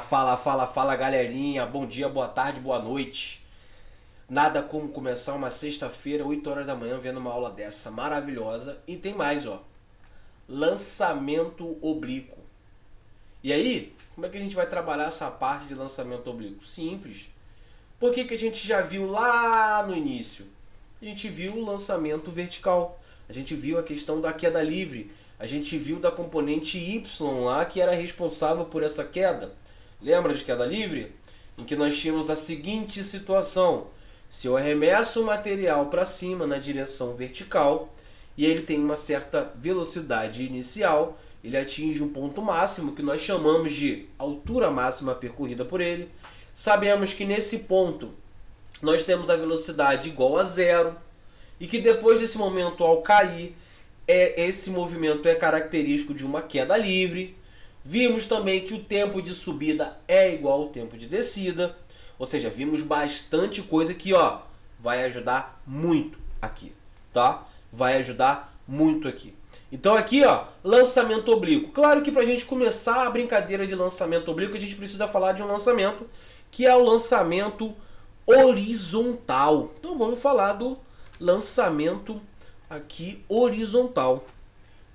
Fala, galerinha. Bom dia, boa tarde, boa noite. Nada como começar uma sexta-feira, 8 horas da manhã, vendo uma aula dessa maravilhosa. E tem mais, ó. Lançamento oblíquo. E aí, como é que a gente vai trabalhar essa parte de lançamento oblíquo? Simples. Por que a gente já viu lá no início? A gente viu o lançamento vertical. A gente viu a questão da queda livre. A gente viu da componente Y lá, que era responsável por essa queda. Lembra de queda livre? Em que nós tínhamos a seguinte situação. Se eu arremesso o material para cima na direção vertical, e ele tem uma certa velocidade inicial, ele atinge um ponto máximo, que nós chamamos de altura máxima percorrida por ele. Sabemos que nesse ponto nós temos a velocidade igual a zero, e que depois desse momento, ao cair, esse movimento é característico de uma queda livre. Vimos também que o tempo de subida é igual ao tempo de descida. Ou seja, vimos bastante coisa que vai ajudar muito aqui, tá? Vai ajudar muito aqui. Então aqui, lançamento oblíquo. Claro que para a gente começar a brincadeira de lançamento oblíquo, a gente precisa falar de um lançamento que é o lançamento horizontal. Então vamos falar do lançamento aqui horizontal.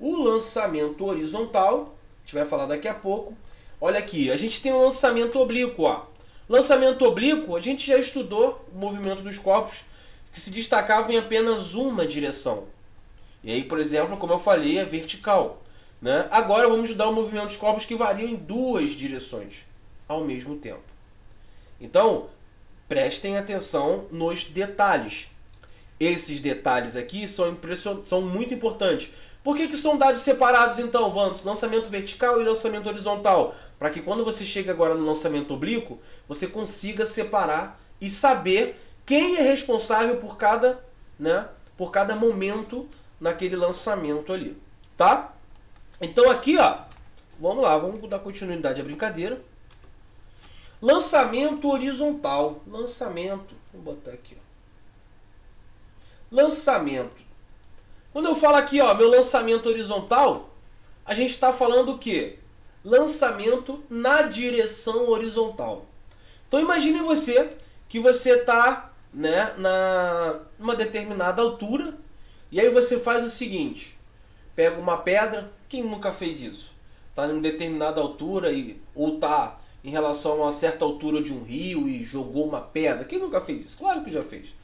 O lançamento horizontal, a gente vai falar daqui a pouco. Olha aqui, a gente tem o lançamento oblíquo, Lançamento oblíquo, a gente já estudou o movimento dos corpos que se destacavam em apenas uma direção. E aí, por exemplo, como eu falei, é vertical, né? Agora vamos estudar o movimento dos corpos que variam em duas direções ao mesmo tempo. Então, prestem atenção nos detalhes. Esses detalhes aqui são muito importantes. Por que são dados separados então, Vantos? Lançamento vertical e lançamento horizontal. Para que quando você chega agora no lançamento oblíquo, você consiga separar e saber quem é responsável por cada momento naquele lançamento ali. Tá? Então aqui, vamos lá, vamos dar continuidade à brincadeira. Lançamento horizontal. Lançamento, vou botar aqui, Lançamento. Quando eu falo aqui, meu lançamento horizontal, a gente está falando o quê? Lançamento na direção horizontal. Então imagine você que você está numa determinada altura, e aí você faz o seguinte, pega uma pedra, quem nunca fez isso? Está em uma determinada altura ou está em relação a uma certa altura de um rio e jogou uma pedra. Quem nunca fez isso? Claro que já fez.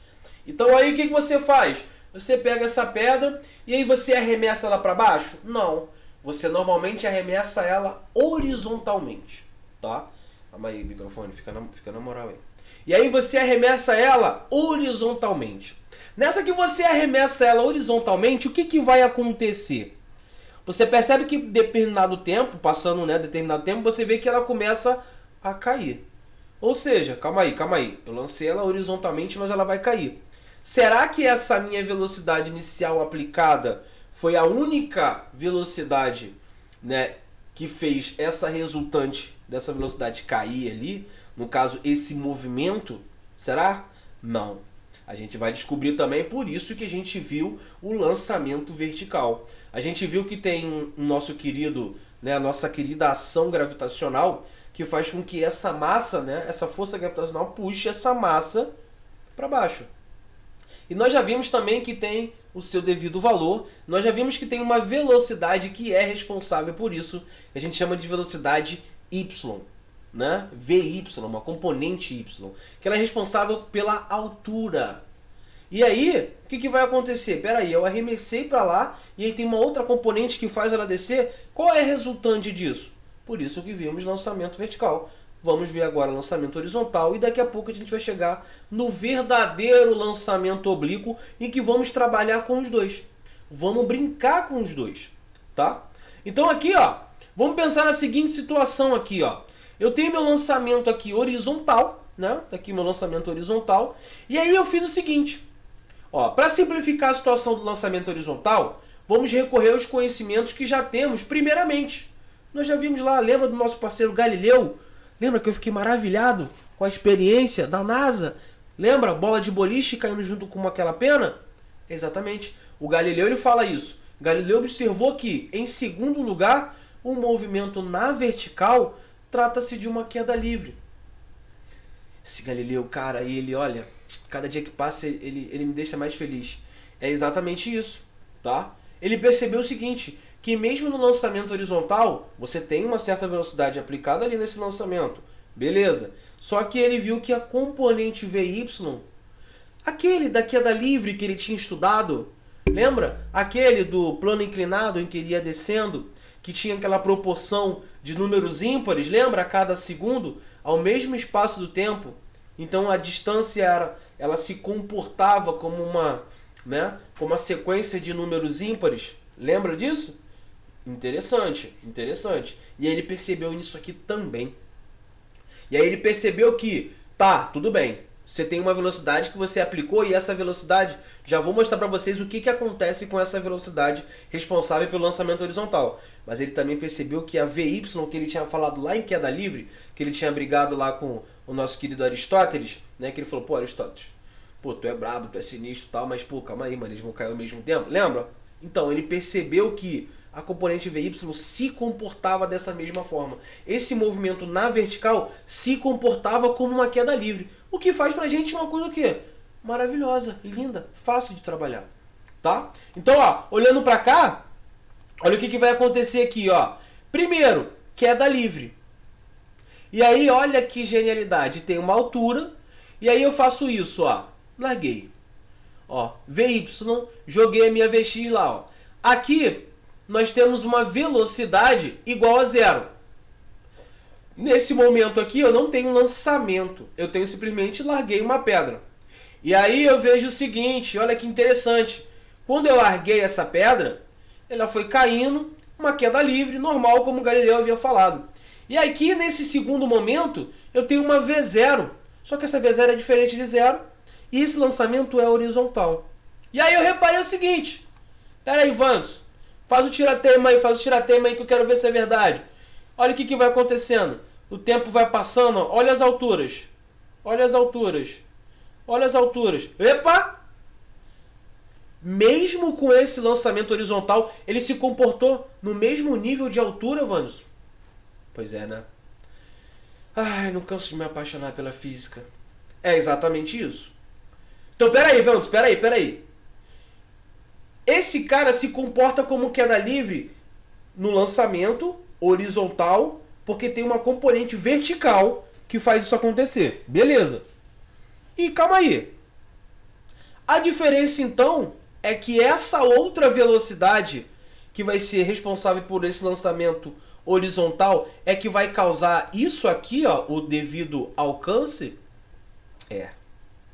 Então aí o que você faz? Você pega essa pedra e aí você arremessa ela para baixo? Não. Você normalmente arremessa ela horizontalmente. Tá? Calma aí, microfone, fica na moral aí. E aí você arremessa ela horizontalmente. Nessa que você arremessa ela horizontalmente, o que vai acontecer? Você percebe que determinado tempo, passando determinado tempo, você vê que ela começa a cair. Ou seja, calma aí. Eu lancei ela horizontalmente, mas ela vai cair. Será que essa minha velocidade inicial aplicada foi a única velocidade que fez essa resultante dessa velocidade cair ali? No caso, esse movimento? Será? Não. A gente vai descobrir também, por isso que a gente viu o lançamento vertical. A gente viu que tem o nosso querido, a nossa querida ação gravitacional, que faz com que essa massa, essa força gravitacional puxe essa massa para baixo. E nós já vimos também que tem o seu devido valor. Nós já vimos que tem uma velocidade que é responsável por isso. Que a gente chama de velocidade Y. VY, uma componente Y. Que ela é responsável pela altura. E aí, o que vai acontecer? Peraí, eu arremessei para lá e aí tem uma outra componente que faz ela descer. Qual é a resultante disso? Por isso que vimos lançamento vertical. Vamos ver agora o lançamento horizontal e daqui a pouco a gente vai chegar no verdadeiro lançamento oblíquo em que vamos trabalhar com os dois. Vamos brincar com os dois, tá? Então aqui, vamos pensar na seguinte situação aqui, Eu tenho meu lançamento aqui horizontal, Tá aqui meu lançamento horizontal. E aí eu fiz o seguinte, para simplificar a situação do lançamento horizontal, vamos recorrer aos conhecimentos que já temos primeiramente. Nós já vimos lá, lembra do nosso parceiro Galileu? Lembra que eu fiquei maravilhado com a experiência da NASA? Lembra? Bola de boliche caindo junto com aquela pena? Exatamente. O Galileu ele fala isso. Galileu observou que, em segundo lugar, o movimento na vertical Trata-se de uma queda livre. Esse Galileu, cara, ele, olha, cada dia que passa ele me deixa mais feliz. É exatamente isso, tá? Ele percebeu o seguinte, que mesmo no lançamento horizontal, você tem uma certa velocidade aplicada ali nesse lançamento. Beleza. Só que ele viu que a componente VY, aquele da queda livre que ele tinha estudado, lembra? Aquele do plano inclinado em que ele ia descendo, que tinha aquela proporção de números ímpares, lembra? A cada segundo, ao mesmo espaço do tempo. Então a distância ela se comportava como uma sequência de números ímpares. Lembra disso? Interessante, interessante. E aí ele percebeu nisso aqui também. E aí ele percebeu que, tá, tudo bem. Você tem uma velocidade que você aplicou e essa velocidade, já vou mostrar para vocês o que acontece com essa velocidade responsável pelo lançamento horizontal. Mas ele também percebeu que a VY, que ele tinha falado lá em queda livre, que ele tinha brigado lá com o nosso querido Aristóteles, né, que ele falou, pô, Aristóteles, pô, tu é brabo, tu é sinistro e tal, mas pô, calma aí, mano, eles vão cair ao mesmo tempo, lembra? Então, ele percebeu que a componente VY se comportava dessa mesma forma. Esse movimento na vertical se comportava como uma queda livre. O que faz pra gente uma coisa o quê? Maravilhosa, linda, fácil de trabalhar. Tá? Então, ó, olhando pra cá, olha o que vai acontecer aqui, ó. Primeiro, queda livre. E aí, olha que genialidade. Tem uma altura, e aí eu faço isso, ó. Larguei. Ó, VY, joguei a minha VX lá, ó. Aqui, nós temos uma velocidade igual a zero. Nesse momento aqui, eu não tenho lançamento. Eu tenho simplesmente larguei uma pedra. E aí eu vejo o seguinte, olha que interessante. Quando eu larguei essa pedra, ela foi caindo, uma queda livre, normal, como o Galileu havia falado. E aqui, nesse segundo momento, eu tenho uma V0. Só que essa V0 é diferente de zero. E esse lançamento é horizontal. E aí eu reparei o seguinte. Pera aí, Vandos. Faz o tiratema aí que eu quero ver se é verdade. Olha o que vai acontecendo. O tempo vai passando, ó. Olha as alturas. Olha as alturas. Olha as alturas. Epa! Mesmo com esse lançamento horizontal, ele se comportou no mesmo nível de altura, Vandos? Pois é, né? Ai, não canso de me apaixonar pela física. É exatamente isso. Então, peraí, Vandos, peraí. Esse cara se comporta como queda livre no lançamento horizontal, porque tem uma componente vertical que faz isso acontecer. Beleza. E calma aí. A diferença, então, é que essa outra velocidade que vai ser responsável por esse lançamento horizontal é que vai causar isso aqui, ó, o devido alcance. Você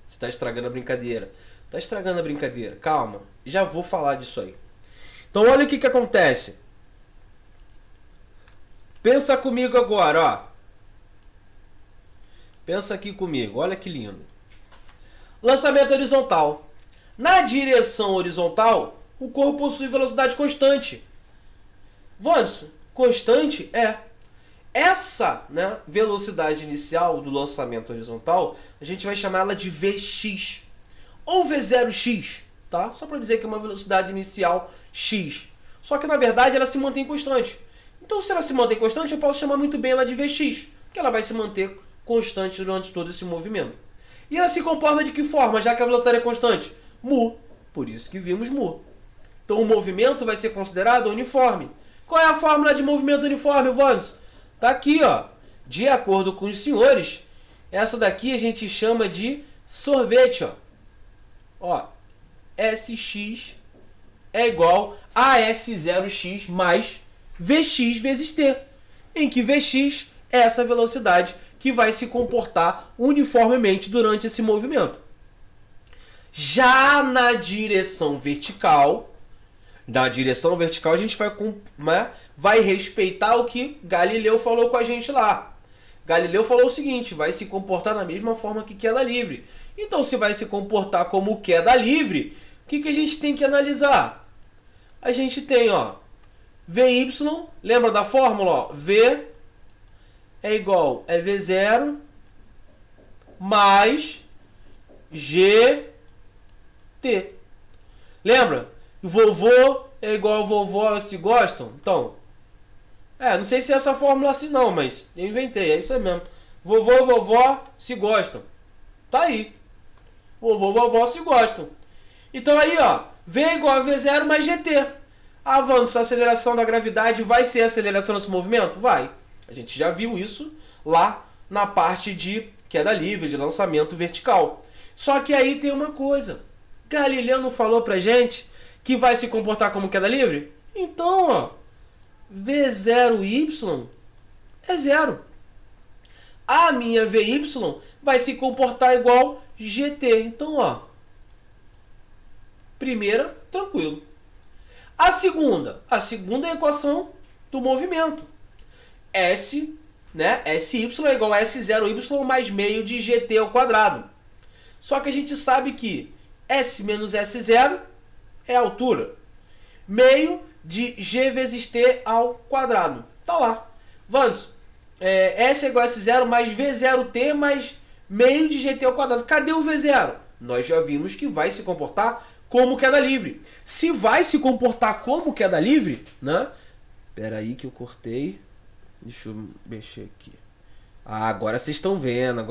está estragando a brincadeira. Tá estragando a brincadeira. Calma, já vou falar disso aí. Então olha o que acontece. Pensa comigo agora, ó. Pensa aqui comigo, olha que lindo. Lançamento horizontal. Na direção horizontal, o corpo possui velocidade constante. Wanderson, constante é. Essa, né, velocidade inicial do lançamento horizontal, a gente vai chamar ela de Vx. Ou V0x, tá? Só para dizer que é uma velocidade inicial x. Só que na verdade ela se mantém constante. Então se ela se mantém constante, eu posso chamar muito bem ela de Vx, porque ela vai se manter constante durante todo esse movimento. E ela se comporta de que forma, já que a velocidade é constante? Mu. Por isso que vimos mu. Então o movimento vai ser considerado uniforme. Qual é a fórmula de movimento uniforme, Vandos? Tá aqui, ó. De acordo com os senhores, essa daqui a gente chama de sorvete, ó. Ó, Sx é igual a S0x mais Vx vezes T, em que Vx é essa velocidade que vai se comportar uniformemente durante esse movimento. Já na direção vertical a gente vai respeitar o que Galileu falou com a gente lá. Galileu falou o seguinte, vai se comportar da mesma forma que queda livre. Então, se vai se comportar como queda livre, o que a gente tem que analisar? A gente tem, ó, Vy, lembra da fórmula? Ó, V é igual a V0 mais GT. Lembra? Vovô é igual a vovó, se gostam? Então, Não sei se é essa fórmula assim não, mas eu inventei, é isso aí mesmo. Vovô e vovó se gostam. Tá aí. Vovô e vovó se gostam. Então aí, ó, V igual a V0 mais GT. Avanço, a aceleração da gravidade vai ser a aceleração desse movimento? Vai. A gente já viu isso lá na parte de queda livre, de lançamento vertical. Só que aí tem uma coisa. Galileu não falou pra gente que vai se comportar como queda livre? Então, ó, V0y é zero. A minha VY vai se comportar igual GT. Então, ó, primeira, tranquilo. A segunda é a equação do movimento. S, né? SY é igual a S0y mais meio de GT ao quadrado. Só que a gente sabe que S menos S0 é a altura. Meio de G vezes T ao quadrado. Tá lá. Vamos. S é igual a S0 mais V0T mais meio de GT ao quadrado. Cadê o V0? Nós já vimos que vai se comportar como queda livre. Se vai se comportar como queda livre, né? Espera aí que eu cortei. Deixa eu mexer aqui. Agora vocês estão vendo,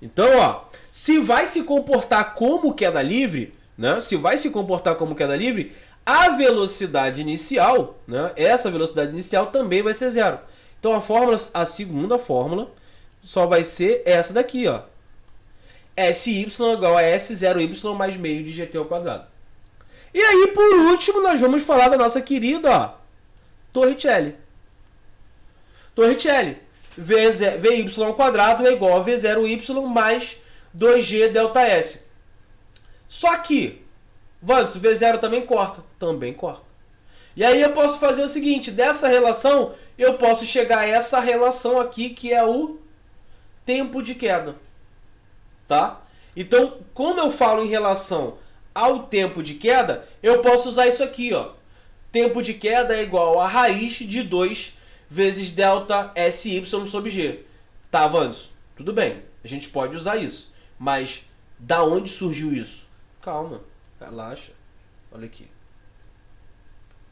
Então, ó, se vai se comportar como queda livre, né? Se vai se comportar como queda livre, a velocidade inicial, né? Essa velocidade inicial também vai ser zero. Então a segunda fórmula só vai ser essa daqui, ó. SY igual a S0y mais meio de GT ao quadrado. E aí, por último, nós vamos falar da nossa querida, ó, Torricelli. Torricelli. Vy ao quadrado é igual a V0y mais 2G delta S. Só que, Vandes, V0 também corta? Também corta. E aí eu posso fazer o seguinte, dessa relação, eu posso chegar a essa relação aqui, que é o tempo de queda. Tá? Então, quando eu falo em relação ao tempo de queda, eu posso usar isso aqui, ó. Tempo de queda é igual a raiz de 2 vezes delta SY sobre G. Tá, Vandes? Tudo bem, a gente pode usar isso. Mas, da onde surgiu isso? Calma, relaxa. Olha aqui.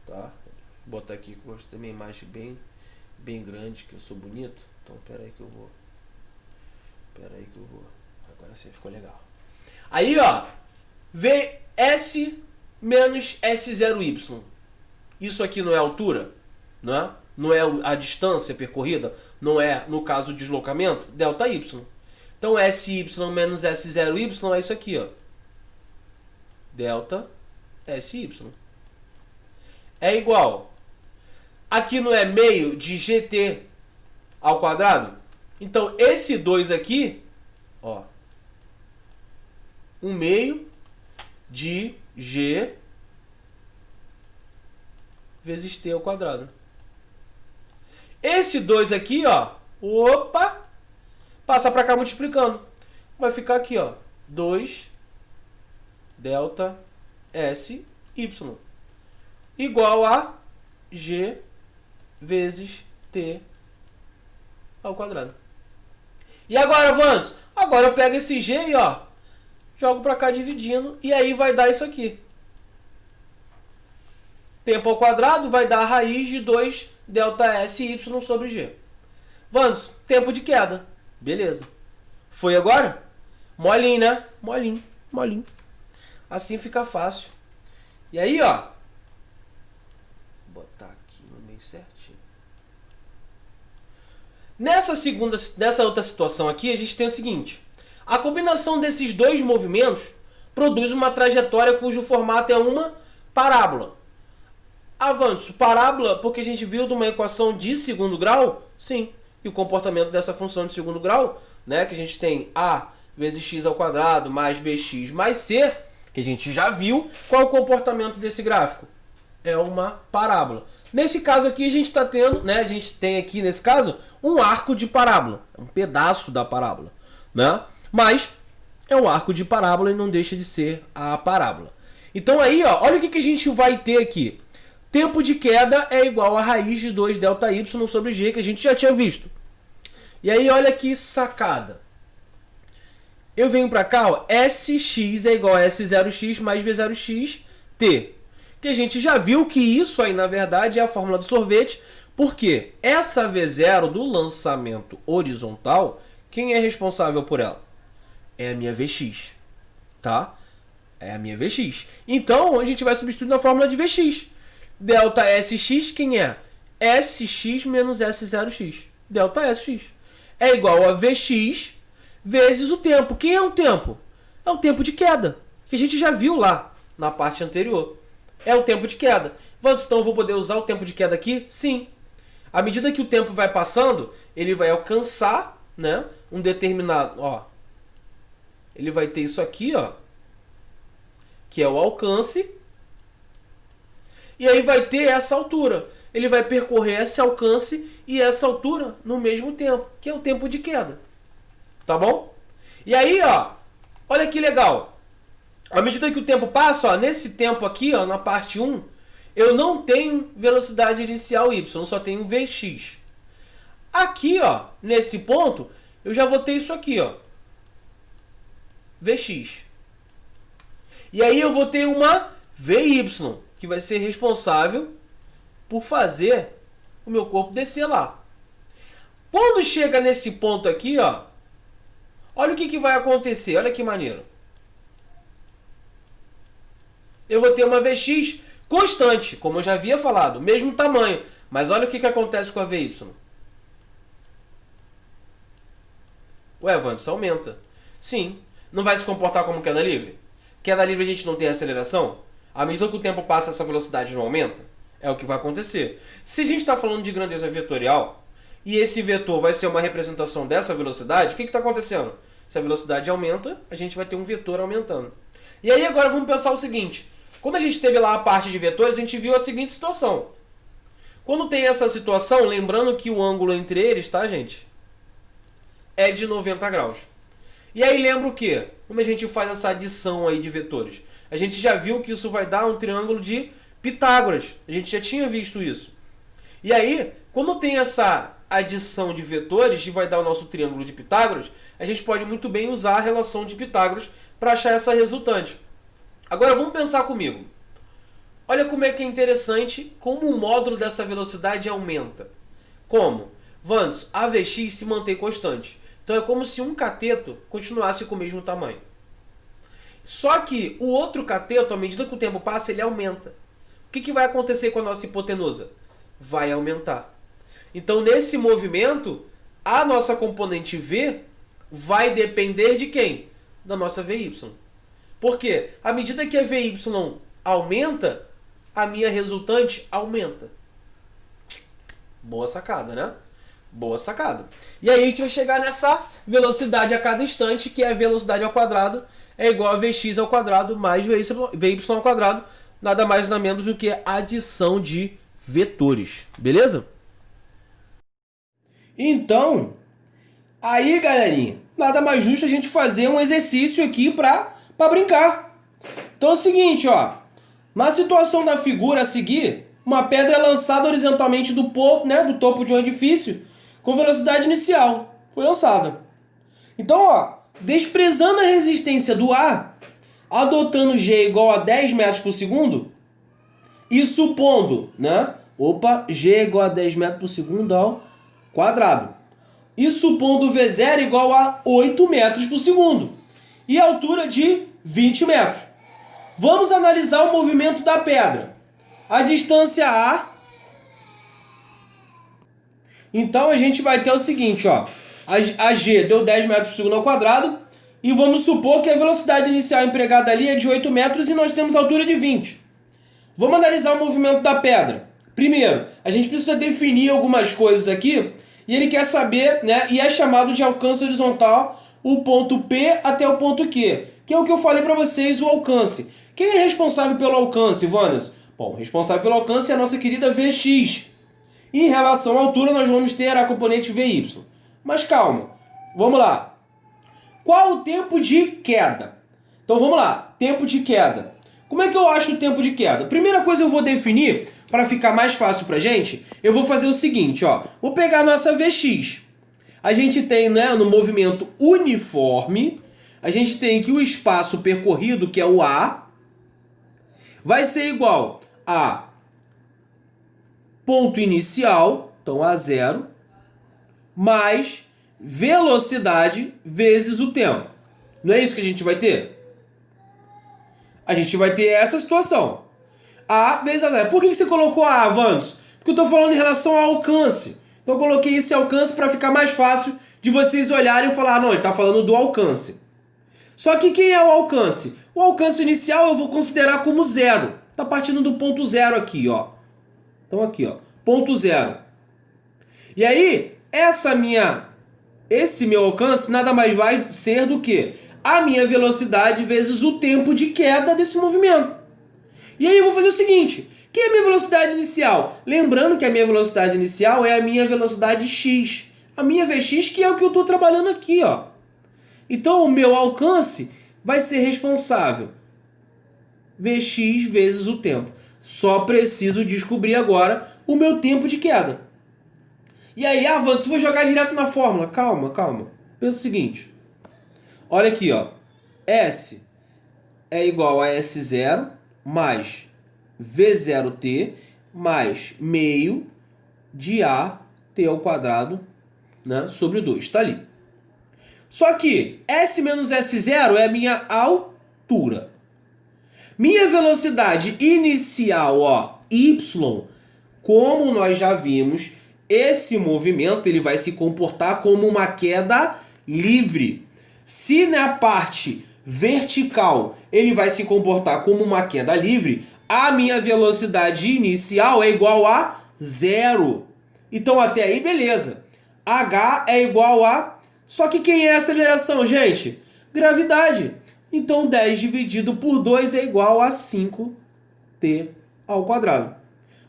Tá? Vou botar aqui que eu gosto de ter minha imagem bem grande, que eu sou bonito. Então, pera aí que eu vou. Agora sim ficou legal. Aí, ó, VS menos S0y. Isso aqui não é altura, né? Não é a distância percorrida, não é, no caso, o deslocamento, delta y. Então, SY menos S0y é isso aqui, ó. Delta SY. É igual. Aqui não é meio de GT ao quadrado? Então, esse 2 aqui, ó, 1 meio de G vezes T ao quadrado. Esse 2 aqui, ó, opa, passa para cá multiplicando. Vai ficar aqui, ó, 2 delta SY igual a G vezes T ao quadrado. E agora, Vandes? Agora eu pego esse G e, ó, jogo para cá dividindo. E aí vai dar isso aqui. Tempo ao quadrado vai dar a raiz de 2 delta SY sobre G. Vandes, tempo de queda. Beleza. Foi agora? Molinho, né? Molinho. Assim fica fácil. E aí, ó. Vou botar aqui no meio certinho. Nessa outra situação aqui, a gente tem o seguinte. A combinação desses dois movimentos produz uma trajetória cujo formato é uma parábola. Avanço, parábola, porque a gente viu de uma equação de segundo grau? Sim. E o comportamento dessa função de segundo grau, né, que a gente tem a vezes x ao quadrado mais bx mais c, que a gente já viu. Qual é o comportamento desse gráfico? É uma parábola. Nesse caso aqui a gente está tendo, né, a gente tem aqui nesse caso um arco de parábola, um pedaço da parábola, né? Mas é um arco de parábola e não deixa de ser a parábola. Então aí, ó, olha o que a gente vai ter aqui. Tempo de queda é igual a raiz de 2 delta y sobre g, que a gente já tinha visto. E aí, olha que sacada. Eu venho para cá, ó, Sx é igual a S0x mais V0x t. que a gente já viu que isso aí, na verdade, é a fórmula do sorvete, porque essa V0 do lançamento horizontal, quem é responsável por ela? É a minha Vx, tá? É a minha Vx. Então, a gente vai substituir na fórmula de Vx. Delta Sx, quem é? Sx menos S0x. Delta Sx. É igual a Vx vezes o tempo. Quem é o tempo? É o tempo de queda, que a gente já viu lá na parte anterior. É o tempo de queda. Então eu vou poder usar o tempo de queda aqui? Sim. À medida que o tempo vai passando, ele vai alcançar, né, um determinado... Ó, ele vai ter isso aqui, ó, que é o alcance. E aí vai ter essa altura. Ele vai percorrer esse alcance e essa altura no mesmo tempo, que é o tempo de queda. Tá bom? E aí, ó, olha que legal. À medida que o tempo passa, ó, nesse tempo aqui, ó, na parte 1, eu não tenho velocidade inicial y, eu só tenho Vx. Aqui, ó, nesse ponto, eu já vou ter isso aqui, ó, Vx. E aí eu vou ter uma Vy, que vai ser responsável por fazer o meu corpo descer lá. Quando chega nesse ponto aqui, ó, olha o que vai acontecer, olha que maneiro. Eu vou ter uma Vx constante, como eu já havia falado, mesmo tamanho. Mas olha o que acontece com a Vy. Ué, Vandes, aumenta. Sim. Não vai se comportar como queda livre? Queda livre a gente não tem aceleração? À medida que o tempo passa, essa velocidade não aumenta? É o que vai acontecer. Se a gente está falando de grandeza vetorial, e esse vetor vai ser uma representação dessa velocidade, o que está acontecendo? Se a velocidade aumenta, a gente vai ter um vetor aumentando. E aí agora vamos pensar o seguinte. Quando a gente teve lá a parte de vetores, a gente viu a seguinte situação. Quando tem essa situação, lembrando que o ângulo entre eles, tá, gente? É de 90 graus. E aí lembra o quê? Quando a gente faz essa adição aí de vetores? A gente já viu que isso vai dar um triângulo de Pitágoras. A gente já tinha visto isso. E aí, quando tem essa adição de vetores, que vai dar o nosso triângulo de Pitágoras, a gente pode muito bem usar a relação de Pitágoras para achar essa resultante. Agora vamos pensar comigo. Olha como é que é interessante como o módulo dessa velocidade aumenta. Como? Vandes, a Vx se mantém constante. Então é como se um cateto continuasse com o mesmo tamanho. Só que o outro cateto, à medida que o tempo passa, ele aumenta. O que vai acontecer com a nossa hipotenusa? Vai aumentar. Então nesse movimento, a nossa componente V vai depender de quem? Da nossa Vy. Por quê? À medida que a Vy aumenta, a minha resultante aumenta. Boa sacada, né? Boa sacada. E aí a gente vai chegar nessa velocidade a cada instante, que é a velocidade ao quadrado, é igual a Vx ao quadrado mais Vy ao quadrado, nada mais nada menos do que a adição de vetores. Beleza? Então, aí galerinha, nada mais justo a gente fazer um exercício aqui para brincar. Então é o seguinte, ó. Na situação da figura a seguir, uma pedra é lançada horizontalmente do topo de um edifício com velocidade inicial. Foi lançada. Então, ó, desprezando a resistência do ar, adotando G igual a 10 metros por segundo, e supondo, né? G igual a 10 metros por segundo ao quadrado. E supondo V0 igual a 8 metros por segundo. E a altura de 20 metros. Vamos analisar o movimento da pedra. A distância A. Então a gente vai ter o seguinte, ó. A G deu 10 metros por segundo ao quadrado. E vamos supor que a velocidade inicial empregada ali é de 8 metros e nós temos a altura de 20. Vamos analisar o movimento da pedra. Primeiro, a gente precisa definir algumas coisas aqui. E ele quer saber, né? E é chamado de alcance horizontal o ponto P até o ponto Q. Que é o que eu falei para vocês, o alcance. Quem é responsável pelo alcance, Vannes? Bom, responsável pelo alcance é a nossa querida Vx. E em relação à altura, nós vamos ter a componente Vy. Mas calma, vamos lá. Qual o tempo de queda? Então vamos lá, tempo de queda. Como é que eu acho o tempo de queda? Primeira coisa eu vou definir, para ficar mais fácil pra gente, eu vou fazer o seguinte, ó. Vou pegar a nossa Vx. A gente tem, né, no movimento uniforme, a gente tem que o espaço percorrido, que é o A, vai ser igual a ponto inicial, então A0, mais velocidade vezes o tempo. Não é isso que a gente vai ter? A gente vai ter essa situação. A vezes A0. Por que você colocou A, Vandos? Porque eu estou falando em relação ao alcance. Então eu coloquei esse alcance para ficar mais fácil de vocês olharem e falar, não, ele está falando do alcance. Só que quem é o alcance? O alcance inicial eu vou considerar como zero. Está partindo do ponto zero aqui, ó. Então aqui, ó, ponto zero. E aí, esse meu alcance nada mais vai ser do que a minha velocidade vezes o tempo de queda desse movimento. E aí eu vou fazer o seguinte, que é a minha velocidade inicial? Lembrando que a minha velocidade inicial é a minha velocidade x. A minha Vx, que é o que eu estou trabalhando aqui, ó. Então o meu alcance vai ser responsável Vx vezes o tempo. Só preciso descobrir agora o meu tempo de queda. E aí, Vandos, vou jogar direto na fórmula. Calma, calma. Pensa o seguinte. Olha aqui, ó. S é igual a S0 mais V0t mais meio de AT ao quadrado, né, sobre 2. Está ali. Só que S menos S0 é a minha altura. Minha velocidade inicial, ó, y, como nós já vimos, esse movimento ele vai se comportar como uma queda livre. Se na parte vertical ele vai se comportar como uma queda livre, a minha velocidade inicial é igual a zero. Então até aí beleza. H é igual a... Só que quem é a aceleração, gente? Gravidade. Então 10 dividido por 2 é igual a 5t ao quadrado.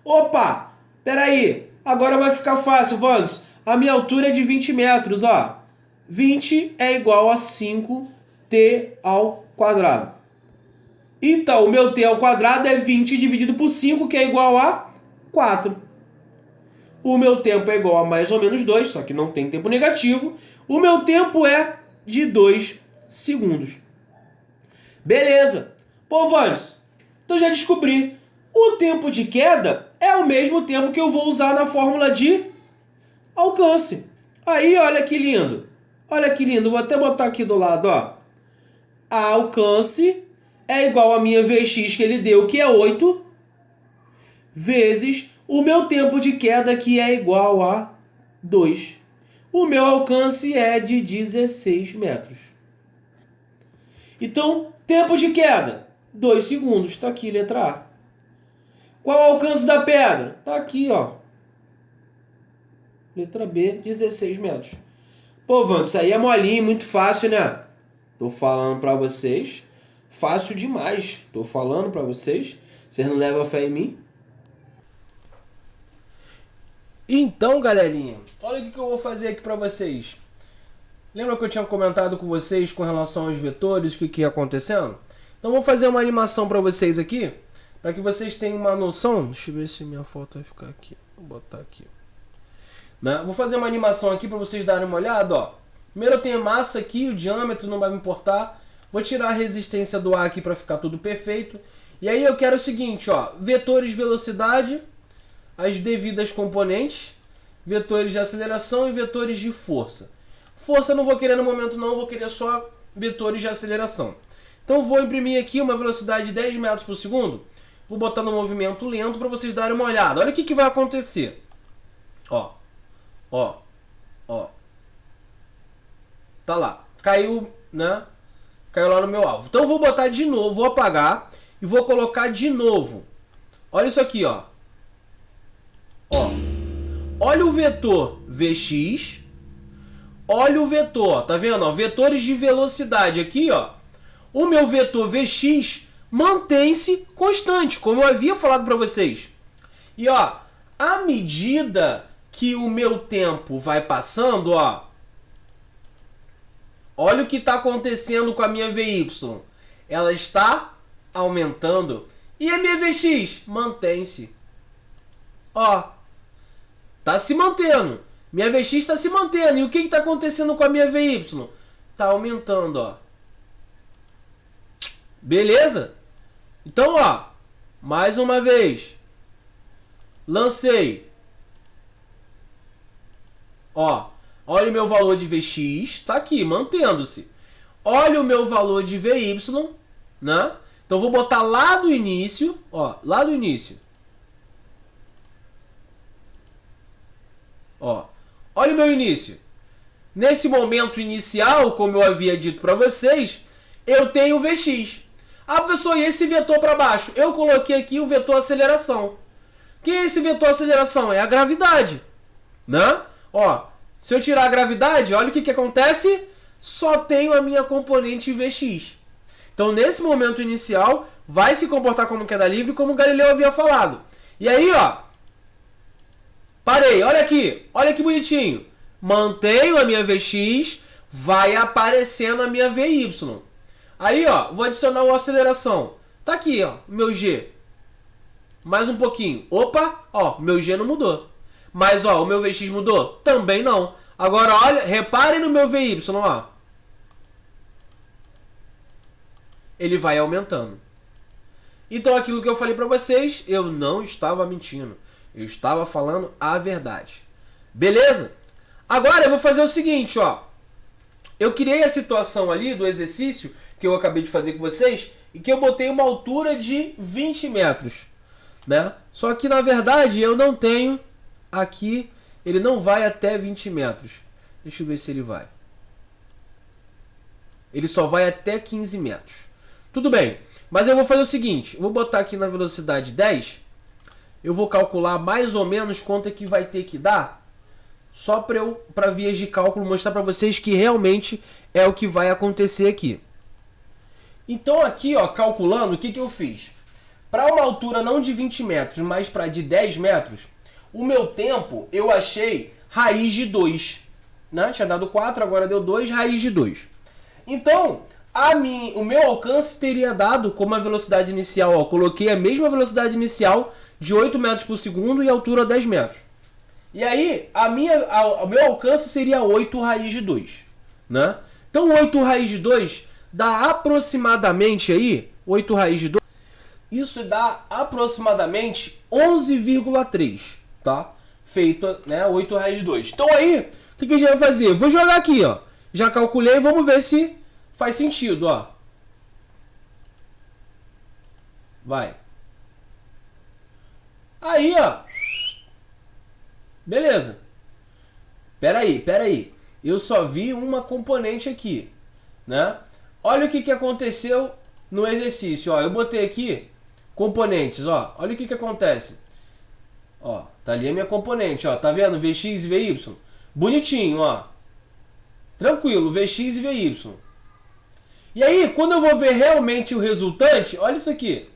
Opa! Peraí, agora vai ficar fácil, Vandos. A minha altura é de 20 metros, ó. 20 é igual a 5t ao quadrado. Então, o meu t ao quadrado é 20 dividido por 5, que é igual a 4. O meu tempo é igual a mais ou menos 2, só que não tem tempo negativo. O meu tempo é de 2 segundos. Beleza. Pô, Vandos, então já descobri. O tempo de queda é o mesmo tempo que eu vou usar na fórmula de alcance. Aí, olha que lindo. Olha que lindo. Vou até botar aqui do lado, ó. A alcance é igual a minha Vx que ele deu, que é 8, vezes o meu tempo de queda, que é igual a 2. O meu alcance é de 16 metros. Então, tempo de queda, 2 segundos. Está aqui, letra A. Qual o alcance da pedra? Está aqui, ó. Letra B, 16 metros. Pô, Vandos, isso aí é molinho, muito fácil, né? Tô falando pra vocês. Fácil demais. Tô falando pra vocês. Vocês não levam fé em mim? Então, galerinha, olha o que eu vou fazer aqui pra vocês. Lembra que eu tinha comentado com vocês com relação aos vetores, o que ia acontecendo? Então vou fazer uma animação pra vocês aqui, para que vocês tenham uma noção. Deixa eu ver se minha foto vai ficar aqui. Vou botar aqui. Né? Vou fazer uma animação aqui para vocês darem uma olhada. Ó. Primeiro eu tenho a massa aqui, o diâmetro não vai me importar. Vou tirar a resistência do ar aqui para ficar tudo perfeito. E aí eu quero o seguinte, ó, vetores de velocidade, as devidas componentes, vetores de aceleração e vetores de força. Força eu não vou querer no momento não, vou querer só vetores de aceleração. Então vou imprimir aqui uma velocidade de 10 metros por segundo. Vou botar no movimento lento para vocês darem uma olhada. Olha o que vai acontecer. Ó. Ó. Ó. Tá lá. Caiu, né? Caiu lá no meu alvo. Então eu vou botar de novo, vou apagar e vou colocar de novo. Olha isso aqui, ó. Ó. Olha o vetor Vx. Olha o vetor, tá vendo? Ó, vetores de velocidade aqui, ó. O meu vetor Vx mantém-se constante, como eu havia falado para vocês. E ó, à medida que o meu tempo vai passando, ó, olha o que está acontecendo com a minha Vy. Ela está aumentando. E a minha Vx mantém-se. Ó, tá se mantendo. Minha Vx está se mantendo. E o que está acontecendo com a minha Vy? Está aumentando, ó. Beleza? Então, ó, Mais uma vez. Lancei. Ó, olha o meu valor de Vx, tá aqui, mantendo-se. Olha o meu valor de Vy, né? Então vou botar lá do início, ó, lá do início. Ó, olha o meu início. Nesse momento inicial, como eu havia dito para vocês, eu tenho o Vx. Ah, professor, e esse vetor para baixo? Eu coloquei aqui o vetor aceleração. O que é esse vetor aceleração? É a gravidade, né? Ó, se eu tirar a gravidade, olha o que acontece. Só tenho a minha componente Vx. Então, nesse momento inicial, vai se comportar como queda livre, como o Galileu havia falado. E aí, ó, parei, olha que bonitinho. Mantenho a minha Vx, vai aparecendo a minha Vy. Aí, ó, vou adicionar o aceleração. Tá aqui, ó, meu G. Mais um pouquinho. Opa, ó, meu G não mudou. Mas, ó, o meu Vx mudou? Também não. Agora, olha, reparem no meu Vy, ó. Ele vai aumentando. Então, aquilo que eu falei pra vocês, eu não estava mentindo. Eu estava falando a verdade. Beleza? Agora eu vou fazer o seguinte, ó. Eu criei a situação ali do exercício que eu acabei de fazer com vocês e que eu botei uma altura de 20 metros, né? Só que, na verdade, eu não tenho aqui, ele não vai até 20 metros. Deixa eu ver se ele vai. Ele só vai até 15 metros. Tudo bem, mas eu vou fazer o seguinte, eu vou botar aqui na velocidade 10, eu vou calcular mais ou menos quanto é que vai ter que dar, só para vias de cálculo mostrar para vocês que realmente é o que vai acontecer aqui. Então aqui, ó, calculando, o que eu fiz? Para uma altura não de 20 metros, mas para de 10 metros, o meu tempo eu achei raiz de 2. Né? Tinha dado 4, agora deu 2, raiz de 2. Então, o meu alcance teria dado como a velocidade inicial, ó, coloquei a mesma velocidade inicial de 8 metros por segundo e altura 10 metros. E aí, o meu alcance seria 8 raiz de 2. Né? Então, 8 raiz de 2 dá aproximadamente aí, 8 raiz de 2, isso dá aproximadamente 11,3, tá? Feito, né, 8 raiz de 2. Então aí, o que a gente vai fazer? Vou jogar aqui, ó. Já calculei, vamos ver se faz sentido, ó. Vai. Aí, ó. Beleza. Pera aí. Eu só vi uma componente aqui, né? Olha o que aconteceu no exercício, ó. Eu botei aqui componentes, ó. Olha o que acontece. Ó, tá ali a minha componente, ó. Tá vendo? Vx e Vy. Bonitinho, ó. Tranquilo, Vx e Vy. E aí, quando eu vou ver realmente o resultante, olha isso aqui.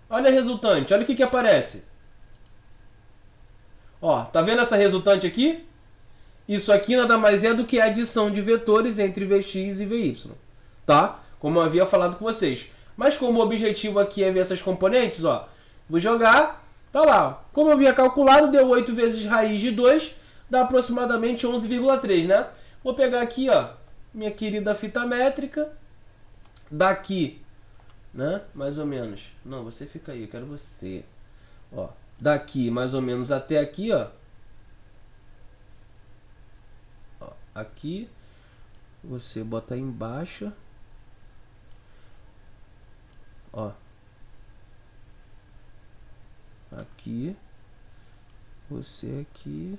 Olha a resultante, olha o que aparece. Ó, tá vendo essa resultante aqui? Isso aqui nada mais é do que a adição de vetores entre Vx e Vy. Tá? Como eu havia falado com vocês. Mas como o objetivo aqui é ver essas componentes, ó. Vou jogar, tá lá. Como eu havia calculado, deu 8 vezes raiz de 2, dá aproximadamente 11,3, né? Vou pegar aqui, ó, minha querida fita métrica. Daqui, né? Mais ou menos. Não, você fica aí, eu quero você. Ó, daqui mais ou menos até aqui, ó. Ó, aqui. Você bota aí embaixo. Ó. Aqui. Você aqui.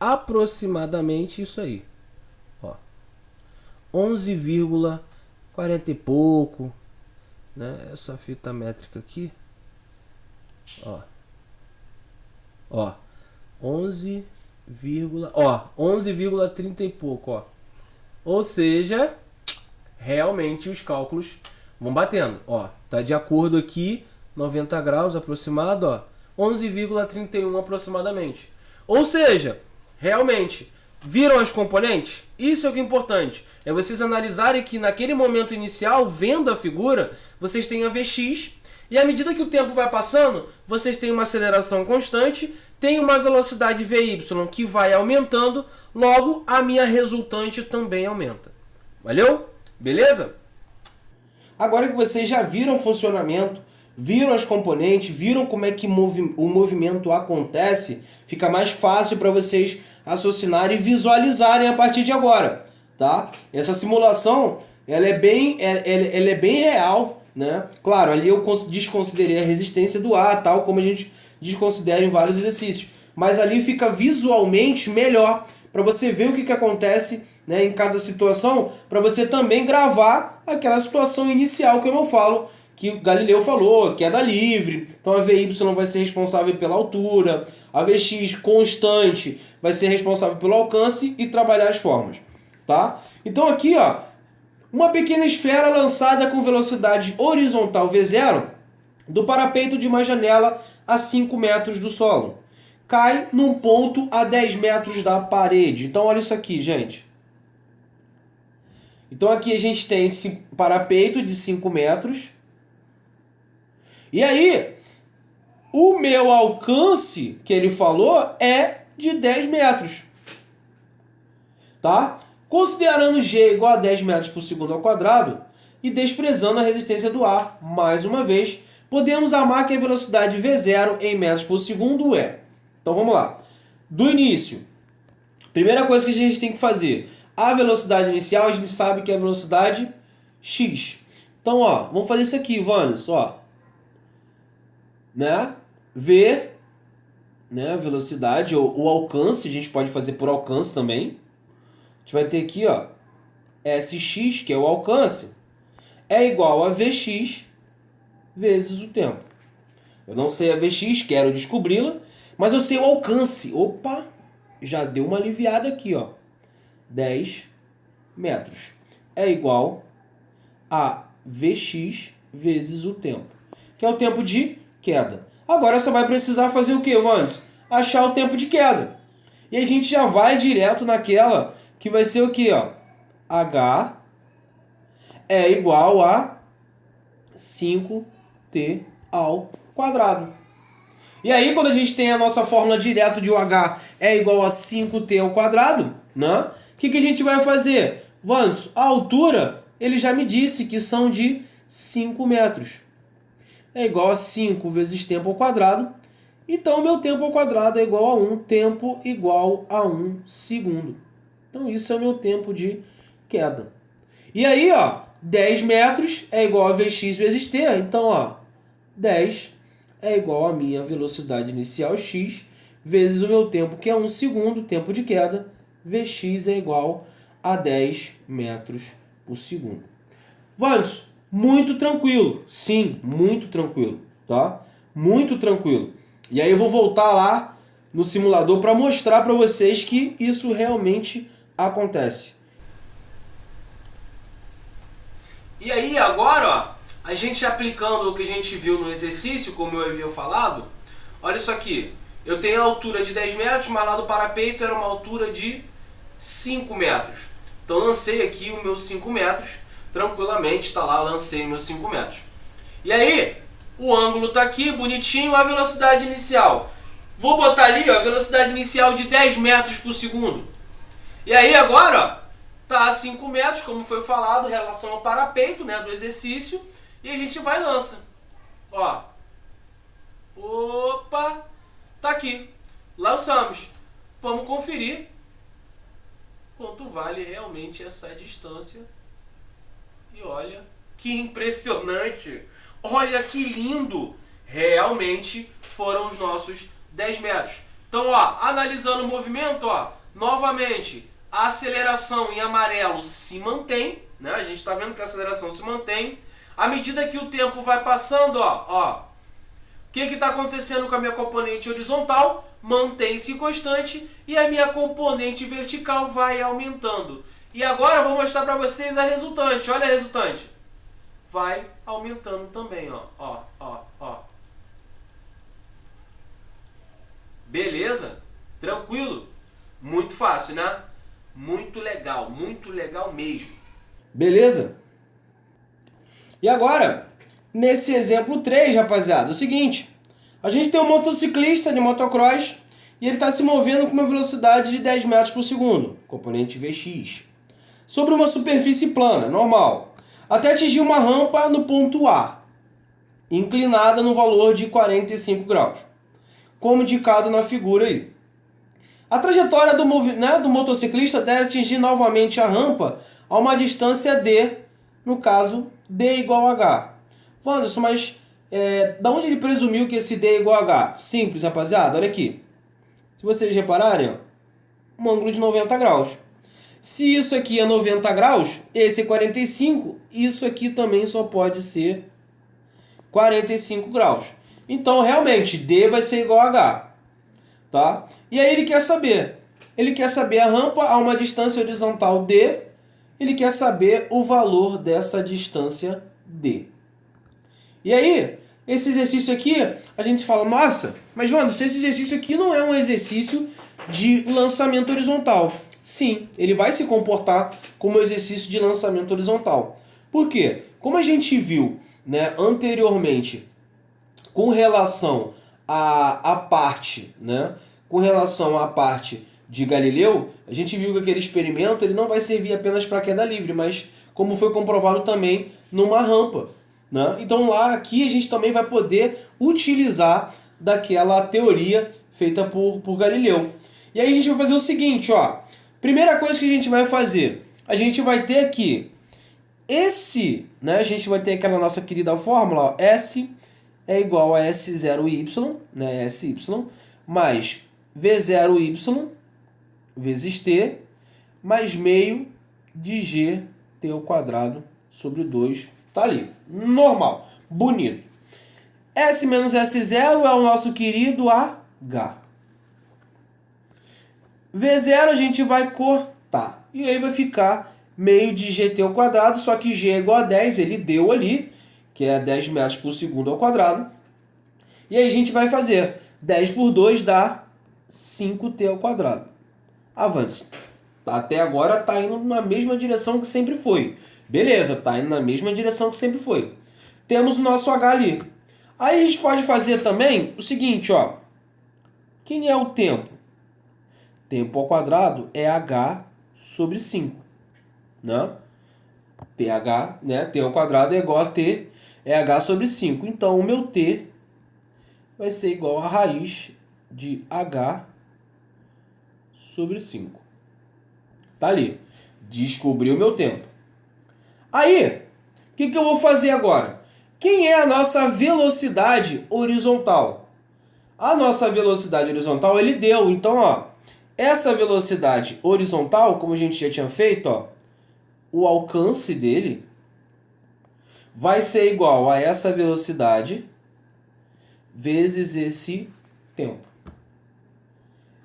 Aproximadamente isso aí, ó, 11,40 e pouco, né? Essa fita métrica aqui, ó, 11,30 e pouco, ó. Ou seja, realmente os cálculos vão batendo, ó. Tá de acordo aqui, 90 graus aproximado, ó, 11,31 aproximadamente. Ou seja, realmente, viram as componentes? Isso é o que é importante. É vocês analisarem que naquele momento inicial, vendo a figura, vocês têm a Vx E à medida que o tempo vai passando, vocês têm uma aceleração constante, tem uma velocidade VY que vai aumentando, logo a minha resultante também aumenta. Valeu? Beleza? Agora que vocês já viram o funcionamento, viram as componentes, viram como é que o movimento acontece, fica mais fácil para vocês raciocinarem e visualizarem a partir de agora, tá? Essa simulação, ela é bem real, né? Claro, ali eu desconsiderei a resistência do ar, tal como a gente desconsidera em vários exercícios, mas ali fica visualmente melhor para você ver o que acontece, né, em cada situação, para você também gravar aquela situação inicial, como eu falo, que o Galileu falou, queda livre, então a VY vai ser responsável pela altura, a Vx constante vai ser responsável pelo alcance e trabalhar as formas, tá? Então aqui, ó, uma pequena esfera lançada com velocidade horizontal V0 do parapeito de uma janela a 5 metros do solo. Cai num ponto a 10 metros da parede. Então olha isso aqui, gente. Então aqui a gente tem esse parapeito de 5 metros. E aí, o meu alcance, que ele falou, é de 10 metros. Tá? Considerando G igual a 10 metros por segundo ao quadrado e desprezando a resistência do ar, mais uma vez, podemos amar que a velocidade V0 em metros por segundo é. Então vamos lá. Do início, primeira coisa que a gente tem que fazer, a velocidade inicial, a gente sabe que é a velocidade x. Então, ó, vamos fazer isso aqui, Vanes, ó. Né? V, né, velocidade, ou o alcance, a gente pode fazer por alcance também. A gente vai ter aqui, ó, Sx, que é o alcance, é igual a Vx vezes o tempo. Eu não sei a Vx, quero descobri-la, mas eu sei o alcance. Opa, já deu uma aliviada aqui, ó. 10 metros é igual a Vx vezes o tempo, que é o tempo de queda. Agora você vai precisar fazer o que, Vanes? Achar o tempo de queda. E a gente já vai direto naquela que vai ser o que, ó? H é igual a 5t ao quadrado. E aí, quando a gente tem a nossa fórmula direto de o H é igual a 5t ao quadrado, né? O que a gente vai fazer? Vanes, a altura, ele já me disse que são de 5 metros. É igual a 5 vezes tempo ao quadrado. Então, meu tempo ao quadrado é igual a 1, tempo igual a 1 segundo. Então, isso é o meu tempo de queda. E aí, ó, 10 metros é igual a Vx vezes t. Então, ó, 10 é igual a minha velocidade inicial x vezes o meu tempo, que é 1 segundo, tempo de queda. Vx é igual a 10 metros por segundo. Vanes, muito tranquilo. Sim, muito tranquilo, tá? Muito tranquilo. E aí eu vou voltar lá no simulador para mostrar para vocês que isso realmente acontece. E aí agora, ó, a gente aplicando o que a gente viu no exercício, como eu havia falado, olha isso aqui. Eu tenho a altura de 10 metros, mas lá do parapeito era uma altura de 5 metros. Então lancei aqui os meus 5 metros, tranquilamente, está lá, lancei meus 5 metros. E aí, o ângulo está aqui, bonitinho, a velocidade inicial. Vou botar ali, ó, a velocidade inicial de 10 metros por segundo. E aí agora, ó, tá a 5 metros, como foi falado, em relação ao parapeito, né, do exercício, e a gente vai e lança. Ó. Opa! Tá aqui. Lançamos. Vamos conferir quanto vale realmente essa distância. E olha que impressionante. Olha que lindo. Realmente foram os nossos 10 metros. Então, ó, analisando o movimento, ó, novamente, a aceleração em amarelo se mantém, né? A gente está vendo que a aceleração se mantém. À medida que o tempo vai passando, ó, o que está acontecendo com a minha componente horizontal? Mantém-se constante e a minha componente vertical vai aumentando. E agora eu vou mostrar para vocês a resultante. Olha a resultante. Vai aumentando também, ó. Beleza? Tranquilo? Muito fácil, né? Muito legal mesmo. Beleza? E agora, nesse exemplo 3, rapaziada, é o seguinte. A gente tem um motociclista de motocross e ele está se movendo com uma velocidade de 10 metros por segundo, componente Vx, sobre uma superfície plana, normal, até atingir uma rampa no ponto A, inclinada no valor de 45 graus, como indicado na figura aí. A trajetória do motociclista deve atingir novamente a rampa a uma distância d, no caso, d igual a h. Wanderson, mas da onde ele presumiu que esse d é igual a h? Simples, rapaziada, olha aqui. Se vocês repararem, ó, um ângulo de 90 graus. Se isso aqui é 90 graus, esse é 45, isso aqui também só pode ser 45 graus. Então, realmente, d vai ser igual a h. Tá? E aí ele quer saber a rampa a uma distância horizontal d, ele quer saber o valor dessa distância d. E aí, esse exercício aqui, a gente fala, nossa, mas mano, esse exercício aqui não é um exercício de lançamento horizontal. Sim, ele vai se comportar como um exercício de lançamento horizontal. Por quê? Como a gente viu, né, anteriormente, com relação à parte, né, com relação à parte de Galileu, a gente viu que aquele experimento ele não vai servir apenas para queda livre, mas como foi comprovado também numa rampa. Né? Então lá aqui a gente também vai poder utilizar daquela teoria feita por Galileu. E aí a gente vai fazer o seguinte, ó. Primeira coisa que a gente vai fazer, a gente vai ter aqui a gente vai ter aquela nossa querida fórmula, ó, S é igual a S0Y, né, SY, mais V0Y vezes T, mais meio de GT ao quadrado sobre 2. Tá ali, normal, bonito. S menos S0 é o nosso querido H. V0 a gente vai cortar. E aí vai ficar meio de GT ao quadrado, só que G é igual a 10, ele deu ali, que é 10 metros por segundo ao quadrado. E aí a gente vai fazer 10 por 2 dá 5T ao quadrado. Avance. Até agora está indo na mesma direção que sempre foi. Beleza, está indo na mesma direção que sempre foi. Temos o nosso H ali. Aí a gente pode fazer também o seguinte, ó. Quem é o tempo? Tempo ao quadrado é H sobre 5. Né? TH, né? T ao quadrado é igual a T, é H sobre 5. Então o meu T vai ser igual a raiz de H sobre 5. Tá ali. Descobri o meu tempo. Aí, o que eu vou fazer agora? Quem é a nossa velocidade horizontal? A nossa velocidade horizontal ele deu. Então, ó, essa velocidade horizontal, como a gente já tinha feito, ó, o alcance dele vai ser igual a essa velocidade vezes esse tempo.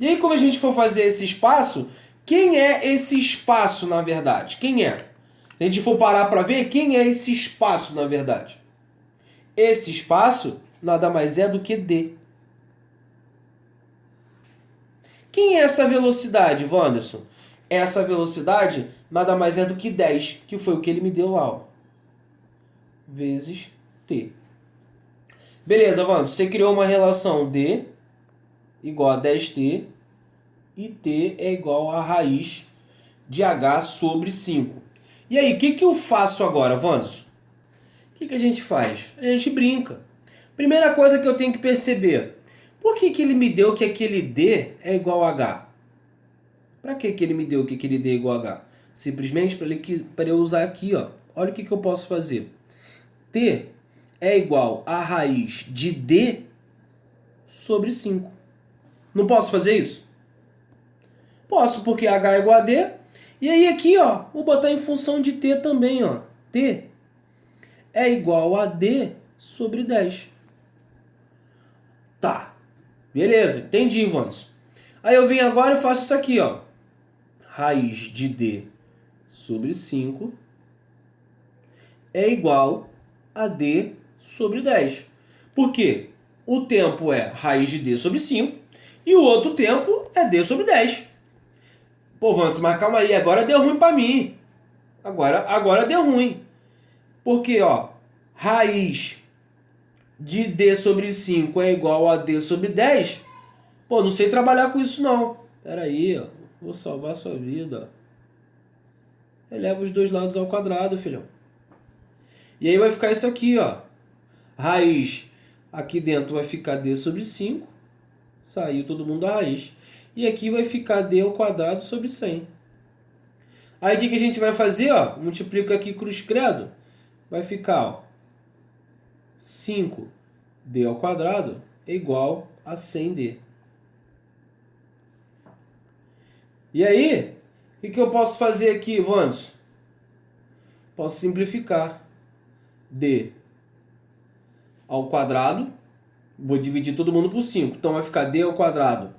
E aí, quando a gente for fazer esse espaço, quem é esse espaço na verdade? Quem é? Se a gente for parar para ver, quem é esse espaço na verdade? Esse espaço nada mais é do que d. Quem é essa velocidade, Wanderson? Essa velocidade nada mais é do que 10, que foi o que ele me deu lá, ó, vezes t. Beleza, Wanderson, você criou uma relação d igual a 10t e t é igual a raiz de h sobre 5. E aí, o que eu faço agora, Wanderson? O que a gente faz? A gente brinca. Primeira coisa que eu tenho que perceber, por que ele me deu que aquele d é igual a h? Para que ele me deu que aquele d é igual a h? Simplesmente para eu usar aqui, ó. Olha o que eu posso fazer. T é igual a raiz de d sobre 5. Não posso fazer isso? Posso, porque h é igual a d. E aí aqui, ó, vou botar em função de t também, ó. T é igual a d sobre 10. Tá. Beleza, entendi, Ivans. Aí eu venho agora e faço isso aqui, ó. Raiz de d sobre 5 é igual a d sobre 10. Por quê? O tempo é raiz de d sobre 5 e o outro tempo é d sobre 10. Pô, Vantos, mas calma aí, agora deu ruim para mim. Agora deu ruim. Porque, ó, raiz de D sobre 5 é igual a D sobre 10, pô, não sei trabalhar com isso não. Pera aí, ó. Vou salvar a sua vida. Eleva os dois lados ao quadrado, filhão. E aí vai ficar isso aqui, ó. Raiz aqui dentro vai ficar D sobre 5. Saiu todo mundo da raiz. E aqui vai ficar D ao quadrado sobre 100. Aí o que a gente vai fazer, ó? Multiplica aqui cruz credo. Vai ficar, ó, 5D ao quadrado é igual a 100D. E aí, o que eu posso fazer aqui, Vandes? Posso simplificar. D ao quadrado. Vou dividir todo mundo por 5. Então vai ficar D ao quadrado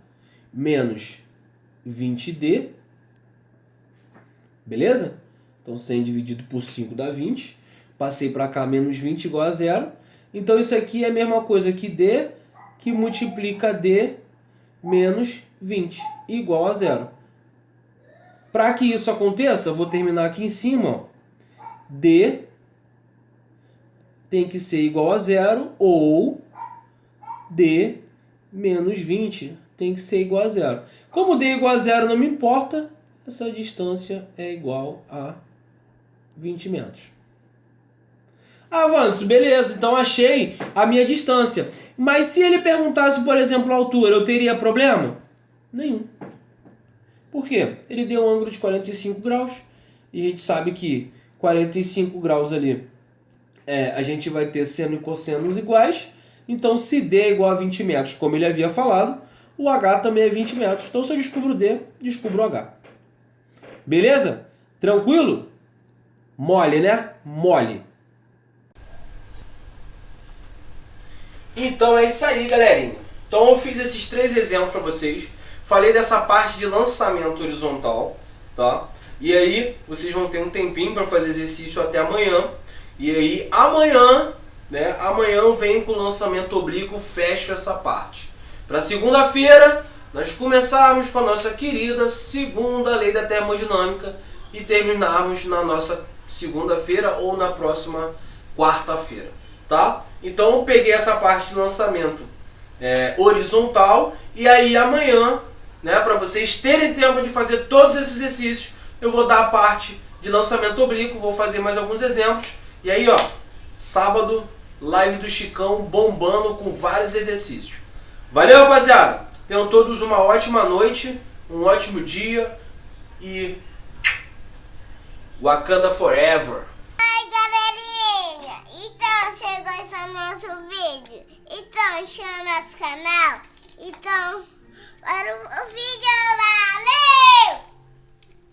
menos 20D. Beleza? Então 100 dividido por 5 dá 20. Passei para cá, menos 20 igual a 0. Então isso aqui é a mesma coisa que D que multiplica D menos 20 igual a 0. Para que isso aconteça, eu vou terminar aqui em cima. Ó. D tem que ser igual a 0 ou D menos 20 tem que ser igual a 0. Como D é igual a 0 não me importa, essa distância é igual a 20 metros. Ah, Vandes, beleza, então achei a minha distância. Mas se ele perguntasse, por exemplo, a altura, eu teria problema? Nenhum. Por quê? Ele deu um ângulo de 45 graus e a gente sabe que 45 graus ali a gente vai ter seno e cossenos iguais. Então, se D é igual a 20 metros, como ele havia falado, o H também é 20 metros. Então, se eu descubro D, descubro o H. Beleza? Tranquilo? Mole, né? Mole. Então é isso aí, galerinha. Então eu fiz esses 3 exemplos para vocês. Falei dessa parte de lançamento horizontal, tá? E aí vocês vão ter um tempinho para fazer exercício até amanhã. E aí amanhã, né? Amanhã eu venho com o lançamento oblíquo, fecho essa parte. Para segunda-feira, nós começarmos com a nossa querida segunda lei da termodinâmica e terminarmos na nossa segunda-feira ou na próxima quarta-feira, tá? Então eu peguei essa parte de lançamento horizontal e aí amanhã, né, para vocês terem tempo de fazer todos esses exercícios, eu vou dar a parte de lançamento oblíquo, vou fazer mais alguns exemplos e aí, ó, sábado, live do Chicão bombando com vários exercícios. Valeu, rapaziada! Tenham todos uma ótima noite, um ótimo dia e Wakanda Forever! Ai, galerinha! Então, você gostou do nosso vídeo? Então, chama nosso canal. Então, para o vídeo